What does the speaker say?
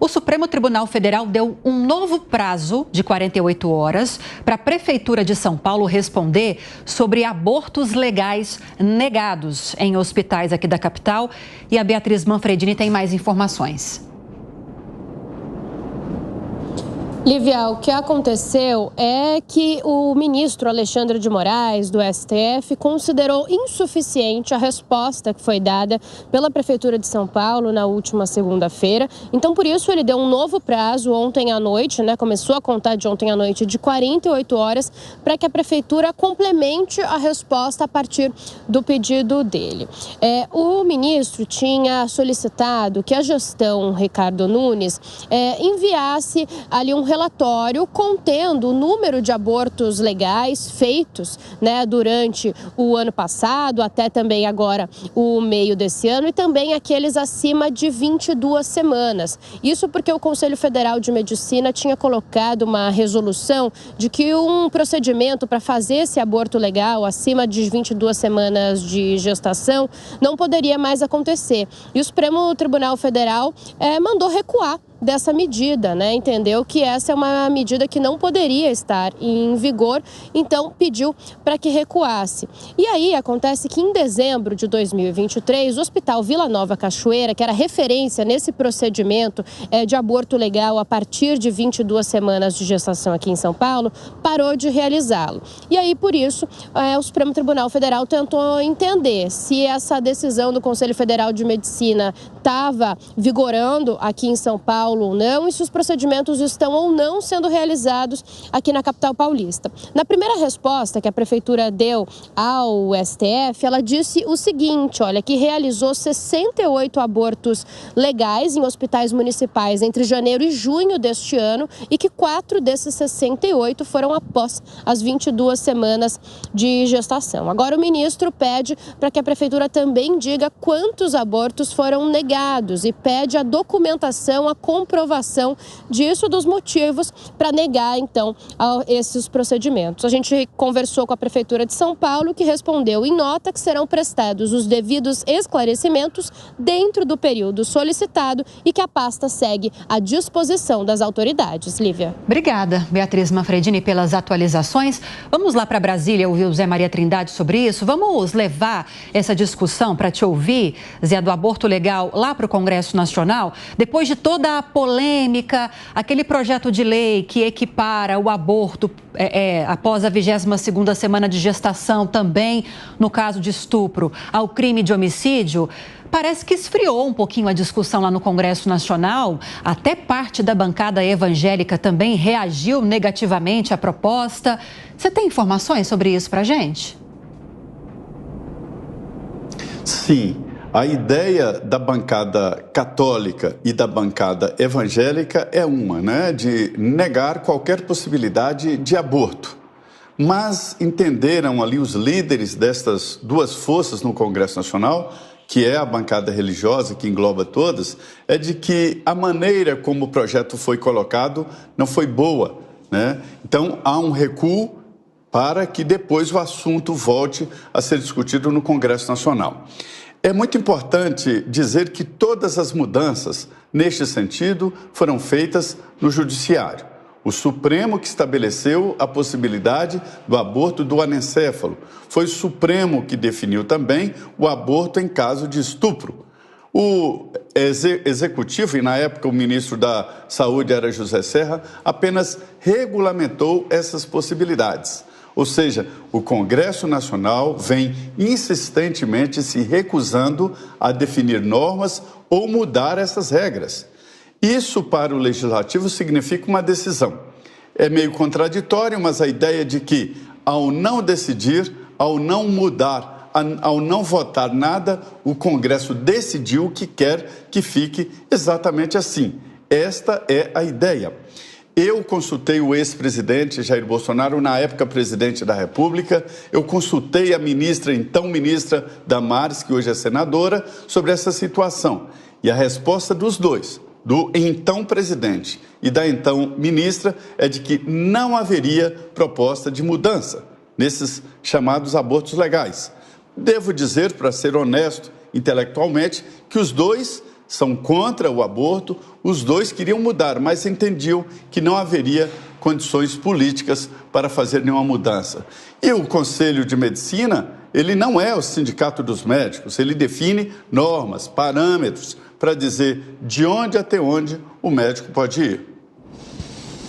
O Supremo Tribunal Federal deu um novo prazo de 48 horas para a Prefeitura de São Paulo responder sobre abortos legais negados em hospitais aqui da capital. E a Beatriz Manfredini tem mais informações. Lívia, o que aconteceu é que o ministro Alexandre de Moraes, do STF, considerou insuficiente a resposta que foi dada pela Prefeitura de São Paulo na última segunda-feira. Então, por isso, ele deu um novo prazo ontem à noite, começou a contar de ontem à noite, de 48 horas, para que a Prefeitura complemente a resposta a partir do pedido dele. O ministro tinha solicitado que a gestão Ricardo Nunes enviasse ali um relatório contendo o número de abortos legais feitos durante o ano passado, até também agora o meio desse ano, e também aqueles acima de 22 semanas. Isso porque o Conselho Federal de Medicina tinha colocado uma resolução de que um procedimento para fazer esse aborto legal acima de 22 semanas de gestação não poderia mais acontecer. E o Supremo Tribunal Federal mandou recuar dessa medida, entendeu que essa é uma medida que não poderia estar em vigor, então pediu para que recuasse. E aí acontece que em dezembro de 2023, o Hospital Vila Nova Cachoeira, que era referência nesse procedimento de aborto legal a partir de 22 semanas de gestação aqui em São Paulo, parou de realizá-lo. E aí, por isso, o Supremo Tribunal Federal tentou entender se essa decisão do Conselho Federal de Medicina estava vigorando aqui em São Paulo ou não, e se os procedimentos estão ou não sendo realizados aqui na capital paulista. Na primeira resposta que a Prefeitura deu ao STF, ela disse o seguinte, que realizou 68 abortos legais em hospitais municipais entre janeiro e junho deste ano e que 4 desses 68 foram após as 22 semanas de gestação. Agora o ministro pede para que a Prefeitura também diga quantos abortos foram negados e pede a documentação, a comprovação disso, dos motivos para negar, então, esses procedimentos. A gente conversou com a Prefeitura de São Paulo, que respondeu em nota que serão prestados os devidos esclarecimentos dentro do período solicitado e que a pasta segue à disposição das autoridades. Lívia. Obrigada, Beatriz Manfredini, pelas atualizações. Vamos lá para Brasília ouvir o Zé Maria Trindade sobre isso. Vamos levar essa discussão para te ouvir, Zé, do aborto legal lá para o Congresso Nacional. Depois de toda a polêmica, aquele projeto de lei que equipara o aborto após a 22ª semana de gestação, também no caso de estupro, ao crime de homicídio, parece que esfriou um pouquinho a discussão lá no Congresso Nacional. Até parte da bancada evangélica também reagiu negativamente à proposta. Você tem informações sobre isso para a gente? Sim. A ideia da bancada católica e da bancada evangélica é uma, de negar qualquer possibilidade de aborto. Mas entenderam ali os líderes destas duas forças no Congresso Nacional, que é a bancada religiosa, que engloba todas, é de que a maneira como o projeto foi colocado não foi boa, Então, há um recuo para que depois o assunto volte a ser discutido no Congresso Nacional. É muito importante dizer que todas as mudanças, neste sentido, foram feitas no Judiciário. O Supremo que estabeleceu a possibilidade do aborto do anencéfalo. Foi o Supremo que definiu também o aborto em caso de estupro. O Executivo, e na época o ministro da Saúde era José Serra, apenas regulamentou essas possibilidades. Ou seja, o Congresso Nacional vem insistentemente se recusando a definir normas ou mudar essas regras. Isso, para o Legislativo, significa uma decisão. É meio contraditório, mas a ideia de que, ao não decidir, ao não mudar, ao não votar nada, o Congresso decidiu que quer que fique exatamente assim. Esta é a ideia. Eu consultei o ex-presidente Jair Bolsonaro, na época presidente da República. Eu consultei a então ministra Damares, que hoje é senadora, sobre essa situação. E a resposta dos dois, do então presidente e da então ministra, é de que não haveria proposta de mudança nesses chamados abortos legais. Devo dizer, para ser honesto intelectualmente, que os dois são contra o aborto, os dois queriam mudar, mas entendiam que não haveria condições políticas para fazer nenhuma mudança. E o Conselho de Medicina, ele não é o sindicato dos médicos, ele define normas, parâmetros para dizer de onde até onde o médico pode ir.